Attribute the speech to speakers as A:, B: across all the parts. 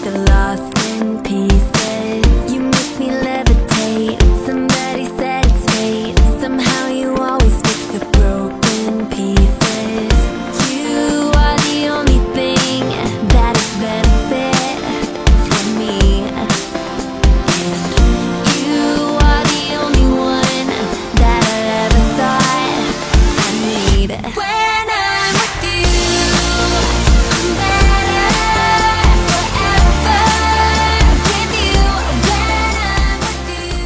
A: get lost in pieces. You make me levitate. Somebody said it's fate. Somehow you always fix the broken pieces. You are the only thing that is benefit for me. And you are the only one that I ever thought I need. When I'm with you, I'm better forever with you. When I'm with you.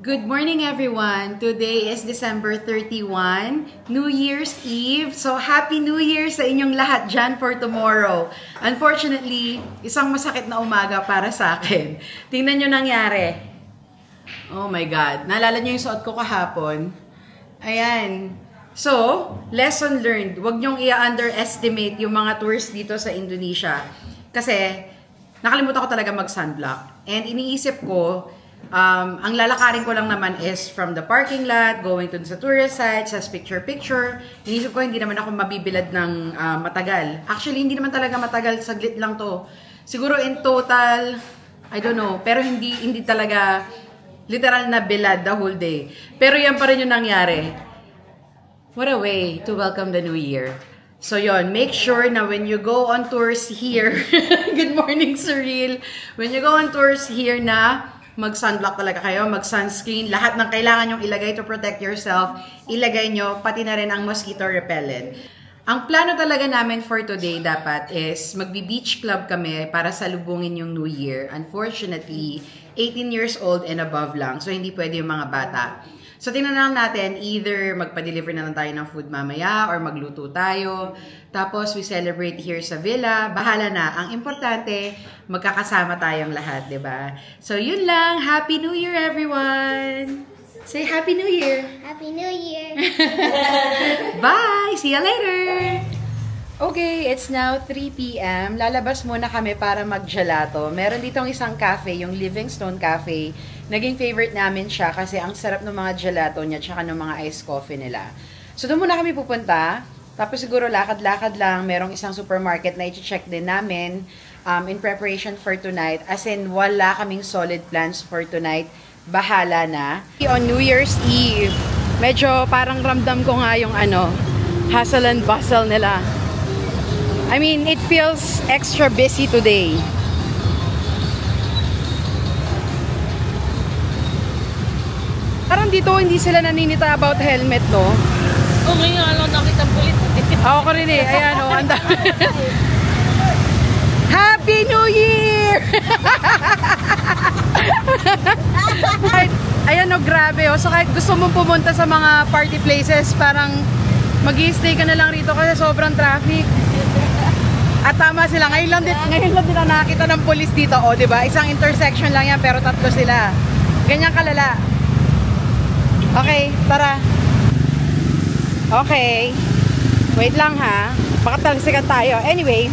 B: Good morning, everyone. Today is December 31, New Year's Eve. So, Happy New Year sa inyong lahat dyan for tomorrow. Unfortunately, isang masakit na umaga para sa akin. Tingnan nyo nangyari. Oh my God. Naalala nyo yung suot ko kahapon? Ayan. So, lesson learned. Huwag nyong i-underestimate yung mga tours dito sa Indonesia. Kasi, nakalimutan ko talaga mag-sunblock. And iniisip ko, ang lalakarin ko lang naman is from the parking lot, going to sa tourist site, sa picture-picture. Iniisip ko, hindi naman ako mabibilad ng matagal. Actually, hindi naman talaga matagal. Saglit lang to. Siguro in total, I don't know. Pero hindi talaga literal na bilad the whole day. Pero yan pa rin yung nangyari. What a way to welcome the new year. So yon, make sure na when you go on tours here, good morning, Cyril. When you go on tours here na, mag-sunblock talaga kayo, mag-sunscreen, lahat ng kailangan nyong ilagay to protect yourself, ilagay nyo, pati na rin ang mosquito repellent. Ang plano talaga namin for today dapat is magbi-beach club kami para salubungin yung New Year. Unfortunately, 18 years old and above lang, so hindi pwede yung mga bata. So, tingnan lang natin, either magpa-deliver na lang tayo ng food mamaya or magluto tayo. Tapos, we celebrate here sa villa. Bahala na. Ang importante, magkakasama tayong lahat, diba? So, yun lang. Happy New Year, everyone! Say Happy New Year!
C: Happy New Year!
B: Bye! See you later! Okay, it's now 3 p.m. Lalabas muna kami para mag-gelato. Meron ditong isang cafe, yung Livingstone Cafe. Naging favorite namin siya kasi ang sarap ng mga gelato niya tsaka ng mga iced coffee nila. So, doon muna kami pupunta. Tapos siguro lakad-lakad lang. Merong isang supermarket na i-check din namin in preparation for tonight. As in, wala kaming solid plans for tonight. Bahala na. On New Year's Eve, medyo parang ramdam ko nga yung hustle and bustle nila. I mean, it feels extra busy today. Parang dito hindi sila naninita about helmet, no?
D: Oh, ngayon lang nakita pulit.
B: Ako ko rin eh. Ayan, oh, ang dami. Happy New Year! Ayan, oh, grabe. Oh. So, kahit gusto mong pumunta sa mga party places, parang mag-i-stay ka na lang rito kasi sobrang traffic. At tama sila. Ngayon lang din na nakakita ng police dito. O, diba? Isang intersection lang yan, pero tatlo sila. Ganyan kalala. Okay, tara. Okay. Wait lang ha. Baka talsikan tayo. Anyway,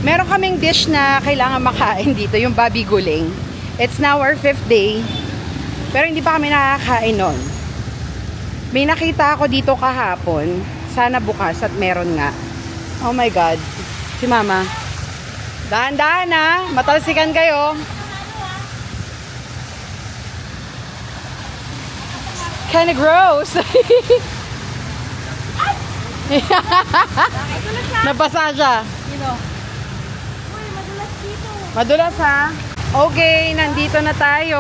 B: meron kaming dish na kailangan makain dito, yung babi guling. It's now our 5th day. Pero hindi pa kami nakakain nun. May nakita ako dito kahapon. Sana bukas at meron nga. Oh my God. Si Mama. Dahan-dahan ha. Matalsikan kayo. Kinda gross. Nabasa siya. Madulas ha. Okay, nandito na tayo.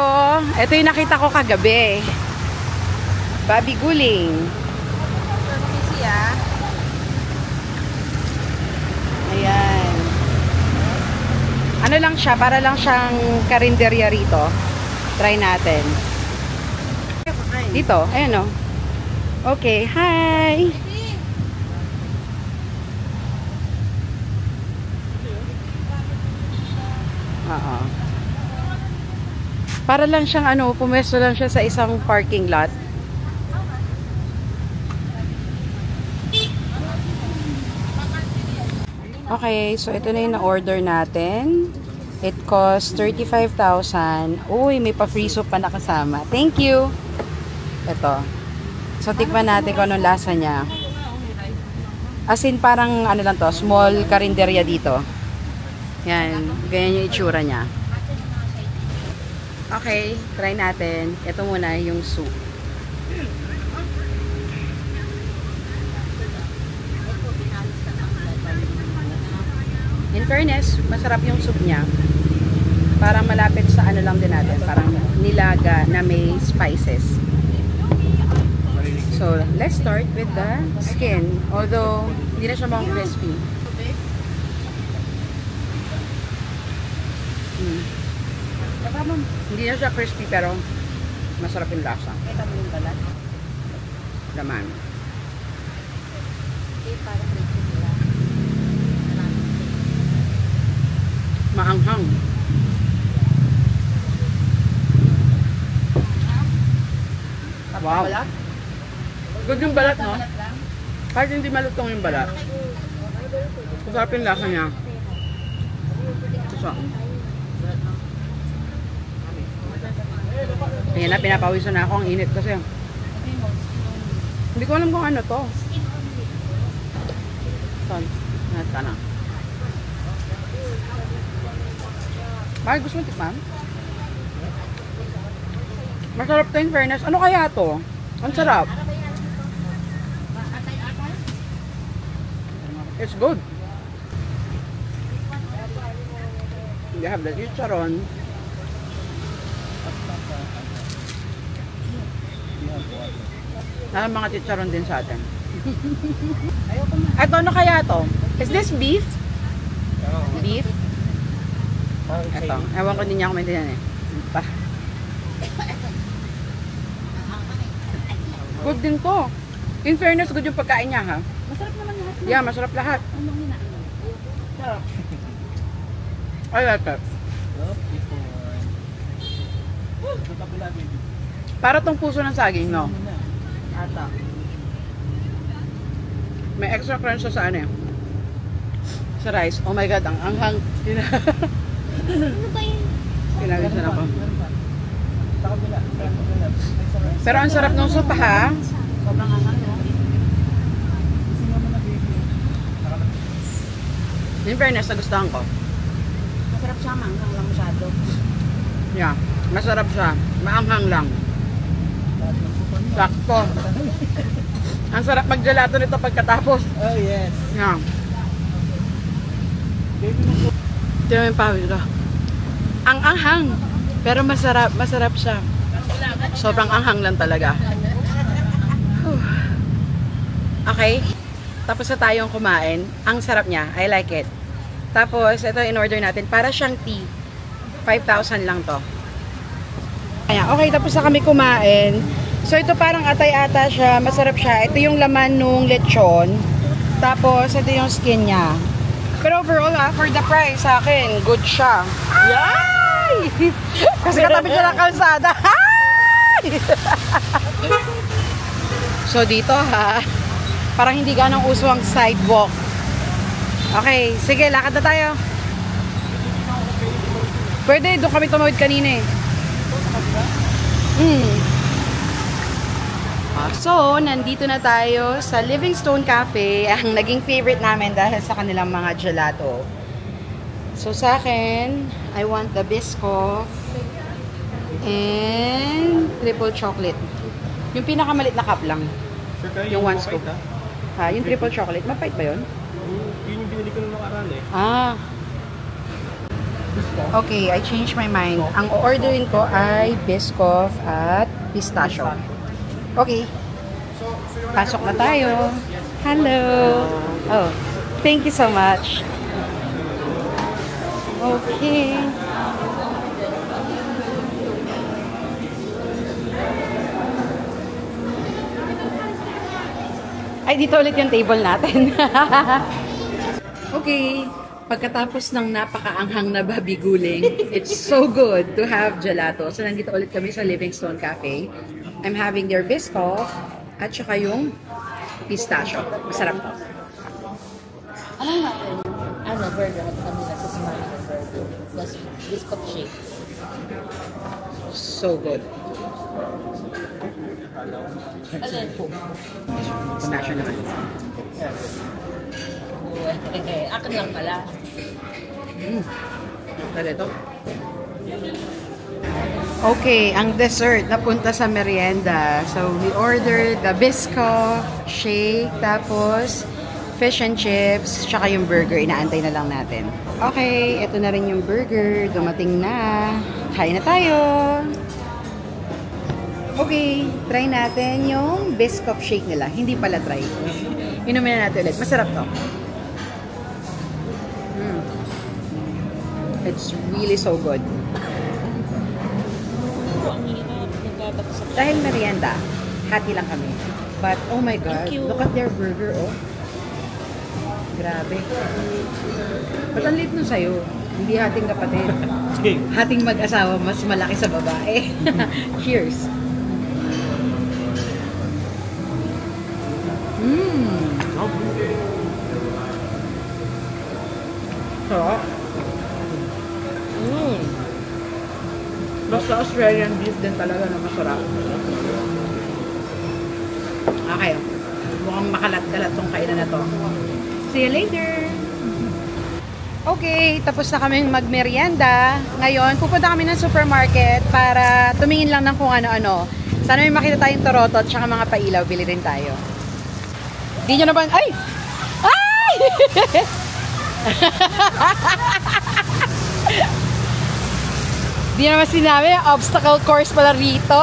B: Ito yung nakita ko kagabi. Babi guling. Ayan. Ano lang siya, para lang siyang karinderya rito. Try natin. Dito, ayan o. Okay, hi! Oo. Para lang siyang pumesto lang siya sa isang parking lot. Okay, so ito na yung na-order natin. It costs 35,000. Uy, may pa-free soup pa nakasama. Thank you! Ito. So, tikman natin kung anong lasa niya. As in, parang, lang to, small karinderya dito. Yan, ganyan yung itsura niya. Okay, try natin. Ito muna yung soup. In fairness, masarap yung soup niya. Parang malapit sa ano lang din natin. Parang nilaga na may spices. So, let's start with the skin. Although, hindi na siya mukhang crispy. Hindi na siya crispy pero masarap yung lasa.
D: Kita mo yung balat?
B: Laman.
D: Parang crispy nila.
B: Maanghang. Wow. Good yung balat, no? Kahit hindi malutong yung balat. Masarap yung lasa niya. So, ayan na, pinapawisan na ako. Ang init kasi. Hindi ko alam kung ano to. Saan? Nata na. Bakit gusto mo tikman? Masarap to in fairness. Ano kaya to? Ang sarap. It's good. You have the chicharon. Mga chicharon din sa atin. Ito, ano kaya to? Is this beef? Beef? Ito. Ewan ko din niya kung maintindihan eh. Good din to. In fairness, good yung pagkain niya ha.
D: Masarap naman lahat.
B: Yeah, masarap lahat.
D: Anong hinaano? Sarap.
B: I like it. Para tong puso ng saging, no?
D: Ata.
B: May extra crunch sa ano eh. Sa rice. Oh my god, ang anghang.
D: Ano ba yun?
B: Kinagisan ako. Pero ang sarap ng soup ha.
D: Sobrang angang, no?
B: In fairness, nagustuhan ko.
D: Masarap siya, maanghang lang masyado.
B: Yeah, masarap siya. Maanghang lang. Sakto. Ang sarap mag-gelato nito pagkatapos.
C: Oh, yes.
B: Yeah. Tignan mo yung pawis ko. Ang anghang. Pero masarap. Masarap siya. Sobrang anghang lang talaga. Okay. Tapos na tayong kumain. Ang sarap niya. I like it. Tapos, ito in-order natin. Para siyang tea. 5,000 lang to. Ayan. Okay, tapos na kami kumain. So, ito parang atay-ata siya. Masarap siya. Ito yung laman nung lechon. Tapos, ito yung skin niya. Pero overall, for the price, sa akin, good siya. Yay! Kasi katabi siya ng kalsada. So, dito ha. Parang hindi ganang uso ang sidewalk. Okay, sige, lakad na tayo. Pwede, doon kami tumawid kanina eh. So, nandito na tayo sa Livingstone Cafe, ang naging favorite namin dahil sa kanilang mga gelato. So, sa akin, I want the Biscoff and triple chocolate. Yung pinakamalit na cup lang. Yung one scoop. Ha, yung triple chocolate. Mapait ba yun?
C: Yun yung binili ko nung nakaraan eh.
B: Ah. Okay, I changed my mind. Ang o-orderin ko ay Biscoff at pistachio. Okay. Pasok na tayo. Hello. Oh, thank you so much. Okay. Ay, dito ulit yung table natin. Okay. Pagkatapos ng napakaanghang na babiguling, it's so good to have gelato. So, nandito ulit kami sa Livingstone Cafe. I'm having their Biscoff at saka yung pistachio. Masarap to.
D: Ano natin? Ano, burger at kami na sa smart burger. Plus, biscuit shake.
B: So good.
D: Alin po?
B: Pistachio naman.
D: Akin lang pala.
B: Ito. Okay, ang dessert napunta sa merienda. So, we ordered the Biscoff shake, tapos fish and chips, tsaka yung burger. Inaantay na lang natin. Okay, ito na rin yung burger. Dumating na. Kain na tayo. Okay, try natin yung Biscoff shake nila. Hindi pala try. Inumin na natin ulit. Masarap to. It's really so good. Dahil merienda, hati lang kami. But, oh my God, look at their burger, oh. Grabe. Ba't ang liit nun sa'yo? Hindi hating kapatid. Hating mag-asawa, mas malaki sa babae. Cheers. Sarap. Basta Australian beef din talaga na masarap. Okay. Mukhang makalat-kalat tong kainan na to. See you later! Okay, tapos na kaming magmerienda. Ngayon, pupunta kami ng supermarket para tumingin lang ng kung ano-ano. Sana may makita tayong torotot at mga pailaw. Bili rin tayo. Di nyo naman... Ay! Ay! Di naman sinabi, obstacle course pala rito.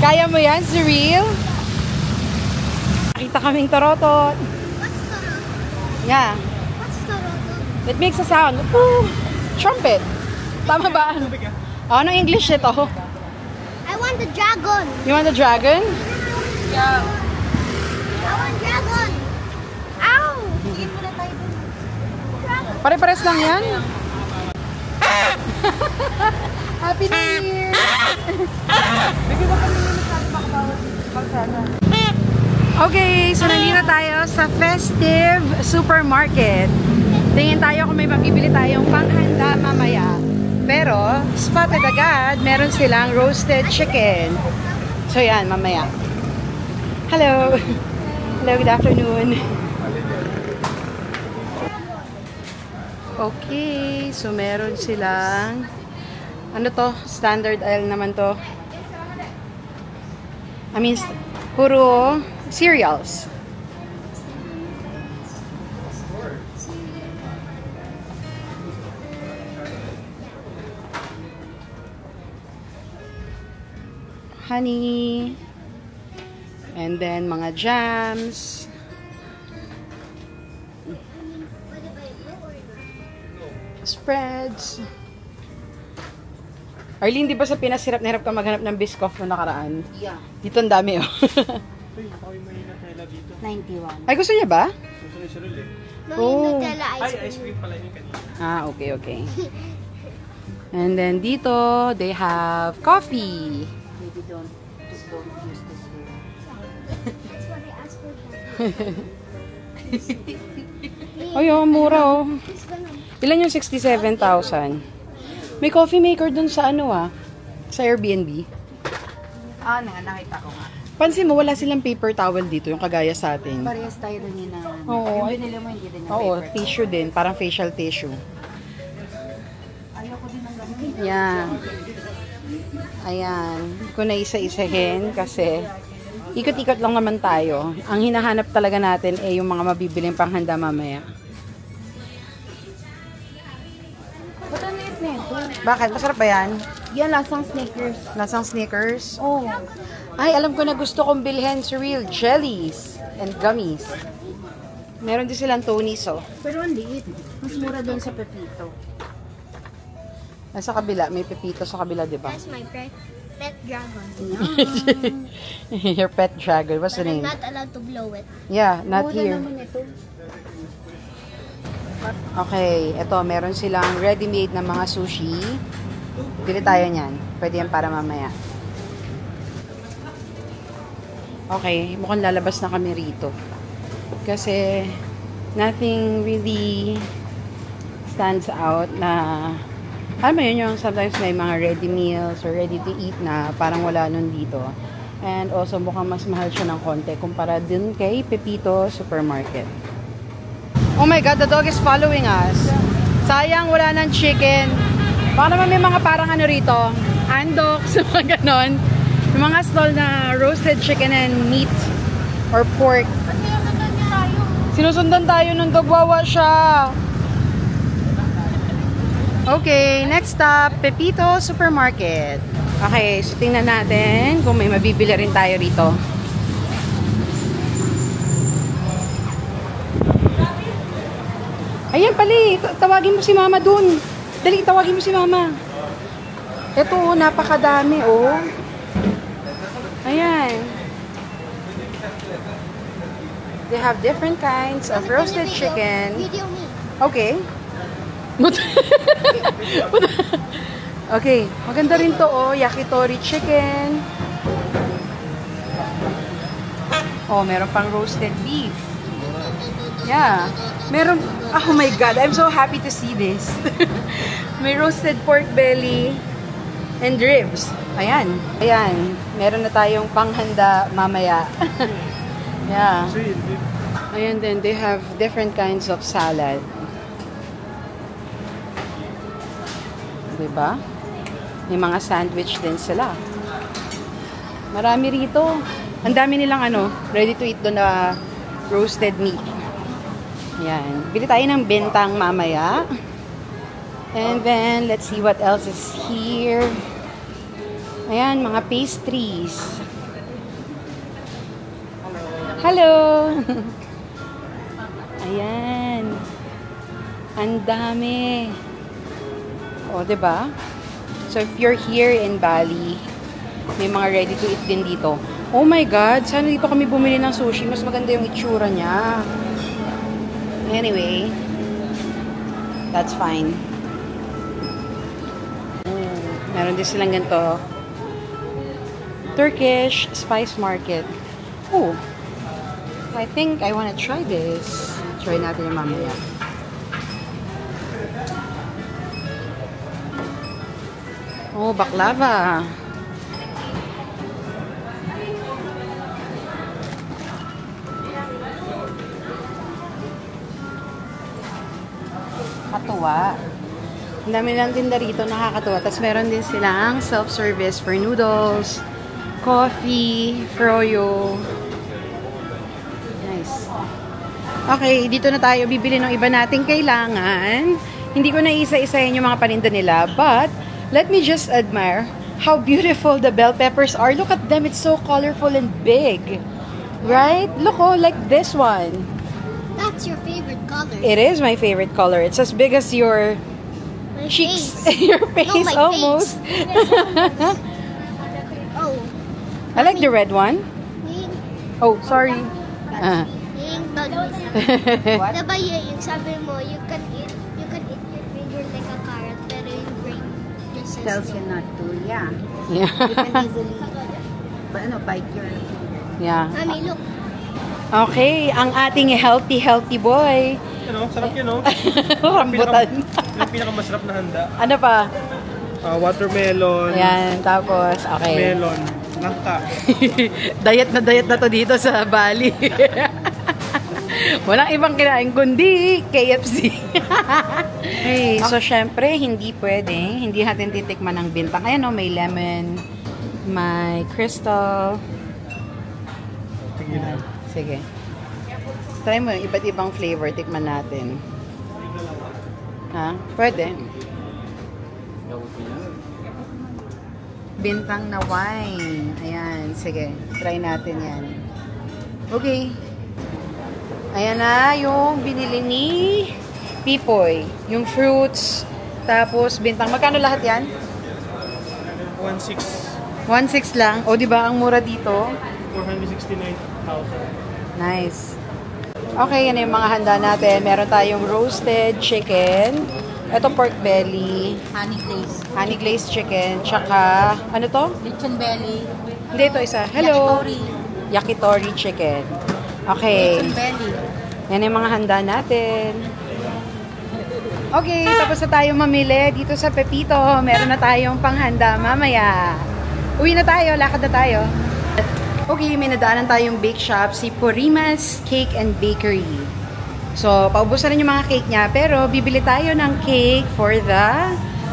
B: Kaya mo yan, Cyril? Nakita kaming torotot.
E: What's torotot?
B: Yeah.
E: What's torotot?
B: It makes a sound. Ooh, trumpet. Tama ba? Oh, anong English ito?
E: I want the dragon.
B: You want the dragon?
E: Yeah. I want dragon. Ow! Tingin mo na tayo dun. Dragon.
B: Pare-pares lang yan. Happy New Year! Okay, so nandito tayo sa Festive Supermarket. Tingin tayo kung may mabibili tayong panghanda mamaya. Pero, spotted agad, meron silang roasted chicken. So yan, mamaya. Hello! Hello, good afternoon. Okay, so meron silang ano to? Standard aisle naman to. I mean, puro cereals. Honey. And then mga jams. Spreads. Arlene, di ba sa Pinas hirap na hirap ka maghanap ng Biscoff na nakaraan?
D: Yeah.
B: Dito ang dami, oh.
C: Uy, ako yung may Nutella dito.
D: 91.
B: Ay, gusto niya ba?
C: Gusto ni Cyril eh.
E: No,
B: Oh.
E: yung Nutella
C: Ay,
E: ice
C: ice
E: cream.
C: cream pala yung kanina.
B: Ah, okay, okay. And then dito, they have coffee.
D: Maybe don't use this here.
E: That's what I asked for.
B: Ay, oh, mura, oh.
E: It's gonna...
B: Ilan yung 67,000? May coffee maker dun sa ano, ah. Sa Airbnb.
D: Ah, nakita ko nga.
B: Pansin mo, wala silang paper towel dito, yung kagaya sa atin.
D: Parehas tayo rin yun na.
B: Oo.
D: Yung binili mo, hindi din yung
B: Oo,
D: paper.
B: tissue din. Parang facial tissue.
D: Ayoko din ng ganun.
B: Yan. Ayan. Kung naisa-isahin kasi ikot-ikot lang naman tayo. Ang hinahanap talaga natin ay yung mga mabibiling panghanda mamaya.
D: Ba't ang liit na ito?
B: Bakit? Masarap ba yan?
D: Yan, lasang Snickers.
B: Lasang Snickers?
D: Oh.
B: Ay, alam ko na gusto kong bilhin, Cyril. Jellies and gummies. Meron din silang Tony's, oh.
D: Pero ang liit. Mas mura doon sa Pepito.
B: Nasa kabila. May pepito sa kabila, di ba?
E: That's my pet dragon.
B: Your pet dragon. What's the
E: But I'm
B: name?
E: not allowed to blow it.
B: Yeah, not
D: Mura
B: here.
D: naman ito.
B: Okay, eto, meron silang ready-made na mga sushi. Pili tayo niyan. Pwede yan para mamaya. Okay, mukhang lalabas na kami rito. Kasi, nothing really stands out na, alam mo yun yung sometimes may mga ready meals or ready to eat na parang wala nun dito. And also, mukhang mas mahal siya ng konti kumpara din kay Pepito Supermarket. Oh my God, the dog is following us. Sayang, wala ng chicken. Baka naman may mga parang ano rito, andoks, mga ganon. Yung mga stall na roasted chicken and meat or pork.
E: At sinusundan niyo tayo.
B: Sinusundan tayo ng dog, wawa siya. Okay, next stop, Pepito Supermarket. Okay, so tingnan natin kung may mabibili rin tayo rito. Ayan pali, tawagin mo si mama dun. Dali, tawagin mo si mama. Ito, napakadami, oh. Ayan. They have different kinds of roasted chicken.
E: Video me.
B: Okay. Okay, maganda rin to, oh. Yakitori chicken. Oh, meron pang roasted beef. Yeah. Meron, oh my God, I'm so happy to see this. May roasted pork belly and ribs. Ayan. Ayan. Meron na tayong panghanda mamaya. Yeah. Ayan din, they have different kinds of salad. Diba? May mga sandwich din sila. Marami rito. Ang dami nilang ano, ready to eat doon na roasted meat. Yan. Bili tayo ng bintang mamaya. And then, let's see what else is here. Ayan, mga pastries. Hello! Ayan. Ang dami. O, diba? So, if you're here in Bali, may mga ready to eat din dito. Oh my God! Sana dito kami bumili ng sushi. Mas maganda yung itsura niya. Anyway, that's fine. Meron din silang ganito. Turkish Spice Market. Oh, I think I wanna try this. Try natin yung mamaya. Oh, baklava. Katuwa. Ang dami lang tinda rito, nakakatuwa. Tapos meron din silang self-service for noodles, coffee, froyo. Nice. Okay, dito na tayo bibili ng iba nating kailangan. Hindi ko na isa-isahin yung mga paninda nila, but let me just admire how beautiful the bell peppers are. Look at them, it's so colorful and big. Right? Look, oh, like this one.
E: That's your favorite color.
B: It is my favorite color. It's as big as your
E: My
B: cheeks.
E: face.
B: Your face,
E: No, my
B: almost.
E: Oh.
B: I like the red one.
E: Yung,
B: Oh, sorry.
E: yung bagis. Diba yung sabi mo, you can eat your finger like a carrot, pero yung brain just says no.
D: Not to, yeah.
B: Yeah.
D: You can easily, bite your finger.
B: Yeah.
E: Mami, look.
B: Okay, ang ating healthy boy.
C: Ano, sarap yun, no?
B: Rambutan.
C: Yung pinakamasarap na handa.
B: Ano pa?
C: Watermelon.
B: Ayan, tapos, okay.
C: Melon. Langka.
B: Diet na to dito sa Bali. Walang ibang kinain kundi KFC. Okay, so syempre, hindi pwedeng, hindi natin titikman ng bintang. Ayan o, may lemon, may crystal.
C: Tingnan.
B: Sige. Try mo yung iba't ibang flavor, tikman natin. Ha? Pwede. Bintang na wine. Ayan, sige. Try natin yan. Okay. Ayan na yung binili ni Pipoy. Yung fruits, tapos bintang. Magkano lahat yan?
C: 1,600.
B: 1,600 lang. O, di ba ang mura dito?
C: 469,000.
B: Nice. Okay, yan yung mga handa natin. Meron tayong roasted chicken. Ito pork belly.
D: Honey glaze.
B: Honey glazed chicken. Tsaka, ano to?
D: Lechon belly.
B: Hindi, ito isa. Hello.
D: Yakitori.
B: Yakitori chicken. Okay.
D: Lechon belly.
B: Yan yung mga handa natin. Okay, tapos na tayo mamili dito sa Pepito. Meron na tayong panghanda mamaya. Uwi na tayo, lakad na tayo. Okay, may nadaanan tayong bake shop, si Purimas Cake and Bakery. So, paubusan na yung mga cake niya, pero bibili tayo ng cake for the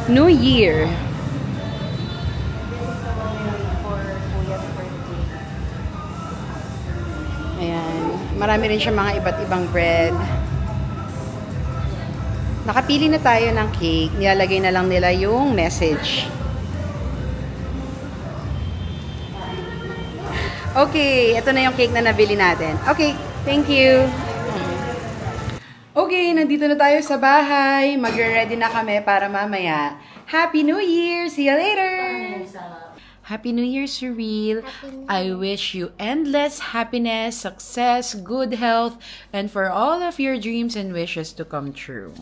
B: New Year. Ayan. Marami rin siya mga iba't ibang bread. Nakapili na tayo ng cake. Nilalagay na lang nila yung message. Okay, ito na yung cake na nabili natin. Okay, thank you. Okay, nandito na tayo sa bahay. Magre-ready na kami para mamaya. Happy New Year! See you later! Happy New Year, Surreal. I wish you endless happiness, success, good health, and for all of your dreams and wishes to come true.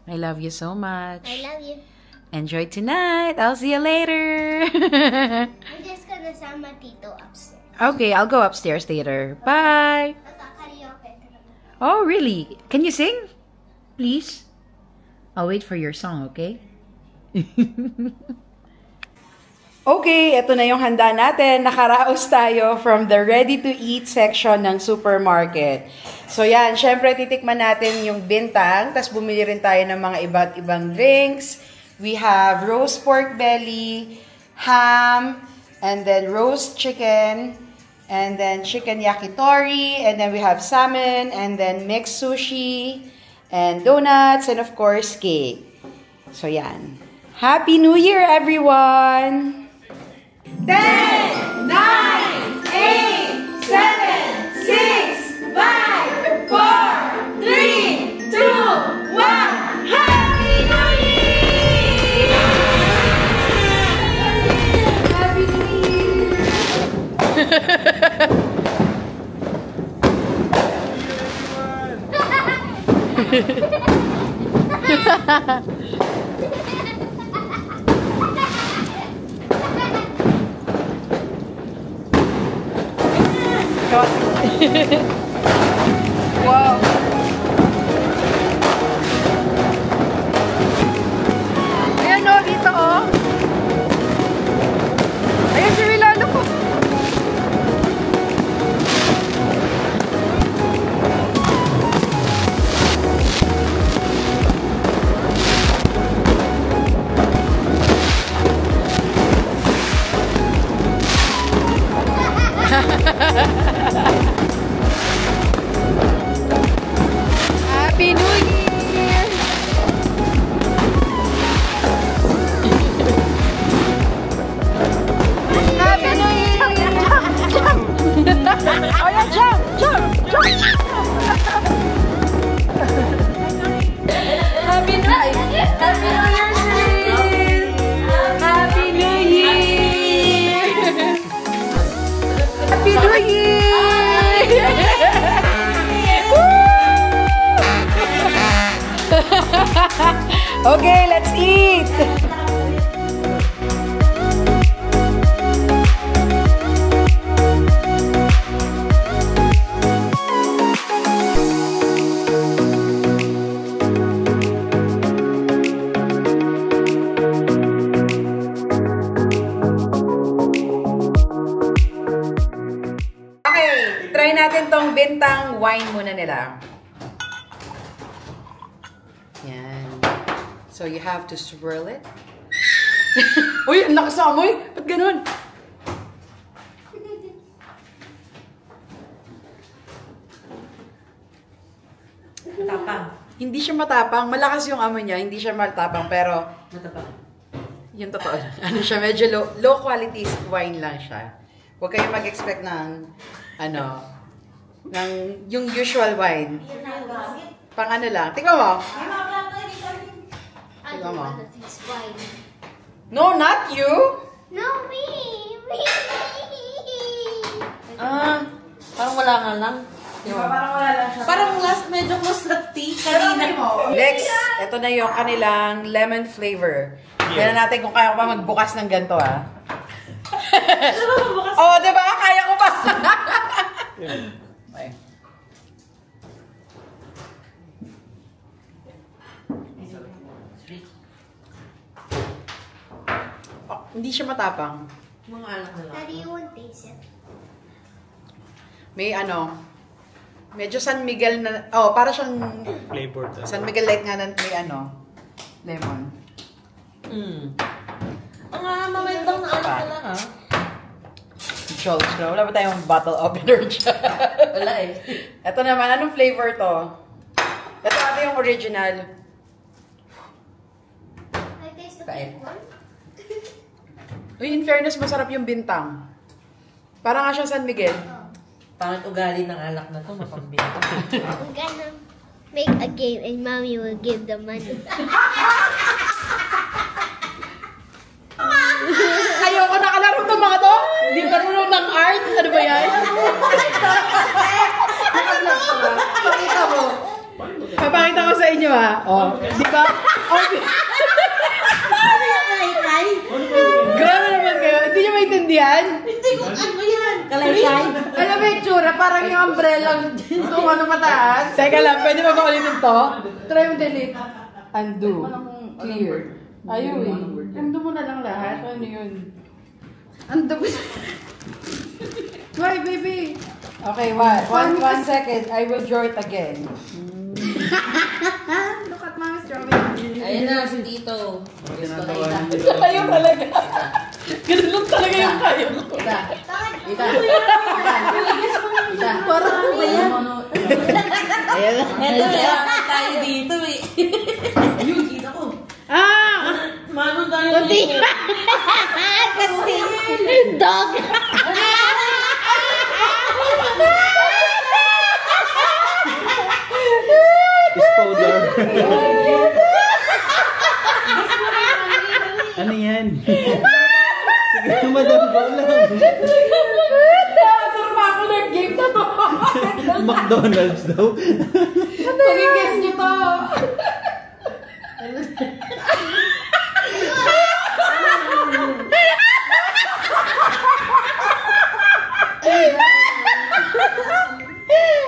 B: I love you so much.
E: I love you.
B: Enjoy tonight. I'll see you later.
E: I'm just gonna sama Tito upstairs.
B: Okay, I'll go upstairs later. Bye.
E: Karaoke.
B: Oh, really? Can you sing? Please? I'll wait for your song, okay? Okay, ito na yung handa natin. Nakaraos tayo from the ready-to-eat section ng supermarket. So yan, syempre titikman natin yung bintang, tapos bumili rin tayo ng mga iba't ibang drinks. We have roast pork belly, ham, and then roast chicken, and then chicken yakitori, and then we have salmon, and then mixed sushi, and donuts, and of course, cake. So, yan. Happy New Year, everyone! 10, 9, 8, 7, 6, 5, 4, 3, 2, 1, Happy New Year! Happy New Year! Wow. Ayan o, dito o. Ayan si Milano po. Happy New Year! Happy New Year! Jump! Jump! Oh yeah, jump! Jump! Jump! Happy New Year! Happy New Year, Sri! Happy New Year! Happy New Year! Okay, let's eat! Okay, try natin tong bintang wine muna nila. Yan. So, you have to swirl it. Uy, ang lakas sa amoy! Ba't ganun?
D: Matapang.
B: Hindi siya matapang. Malakas yung amoy niya. Hindi siya matapang. Pero,
D: Matapang.
B: yung totoo. Ano siya, medyo low quality wine lang siya. Huwag kayong mag-expect ng, ng yung usual wine. Pang ano lang. Tingnan mo.
E: I don't want to taste wine.
B: No, not you.
E: No, me. Me.
D: Parang wala nga lang.
B: Parang wala lang siya.
D: Parang last medyo musrati kanina.
B: Next, ito na yung kanilang lemon flavor. Tignan natin kung kaya ko pa magbukas ng ganito, ah. Oh, diba? Kaya ko pa. Okay. Oh, hindi siya matapang.
D: Mga anak na lang.
E: Daddy, you won't taste it.
B: May ano, medyo San Miguel na, oh, para siyang
C: Flavor to.
B: San Miguel like nga na may ano, lemon.
D: Ang mamendang na anak na lang ah.
B: Schultz na. Wala ba tayong bottle opener dyan?
D: Wala eh.
B: Ito naman, anong flavor to? Ito yung original.
E: I taste the
D: Kain.
E: pink one.
B: Uy, in fairness, masarap yung bintang. Parang nga siyang San Miguel.
D: Pangit ugali ng alak na to, mapambinto.
E: I'm gonna make a game and mommy will give the money.
B: Ayoko nakalaro ng mga to. Hindi marunong ng art. Ano ba yan? Pakita mo. Papakita ko sa inyo ha. Oh, di ba? Oh, grabe naman kayo. Hindi nyo maintindihan?
D: Hindi ko, ano yan? Kalaykay?
B: Alam mo yung tsura, parang yung umbrella kung ano mataas. Teka lang, pwede ba makulitin to? Try mo delete. Undo. Clear. Ayaw eh. Undo mo na lang lahat. Ano yun? Undo mo. Why, baby? Okay, one second. I will draw it again. Look at Mama's drawing.
D: Ayun na, si Tito.
B: Kayo talaga. Ganun lang talaga yung kayo.
D: Ita. Ita.
B: Parang ano ba yan?
D: Ayan na. Ito, kaya tayo dito eh. Ayun, kita ko.
B: Ah!
D: Mano tayo dito.
E: Dog!
C: Kiss powder. Ano yan? Sige, madam ko lang.
B: Surma ako ng game na to.
C: McDonald's daw.
B: Pag-guess nyo to.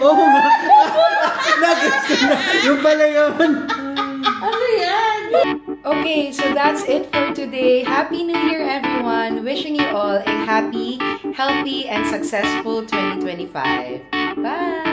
C: Oo nga. Nag-guess ko na. Yung pala yun.
D: Ano yan?
B: Okay, so that's it for today. Happy New Year, everyone. Wishing you all a happy, healthy, and successful 2025. Bye!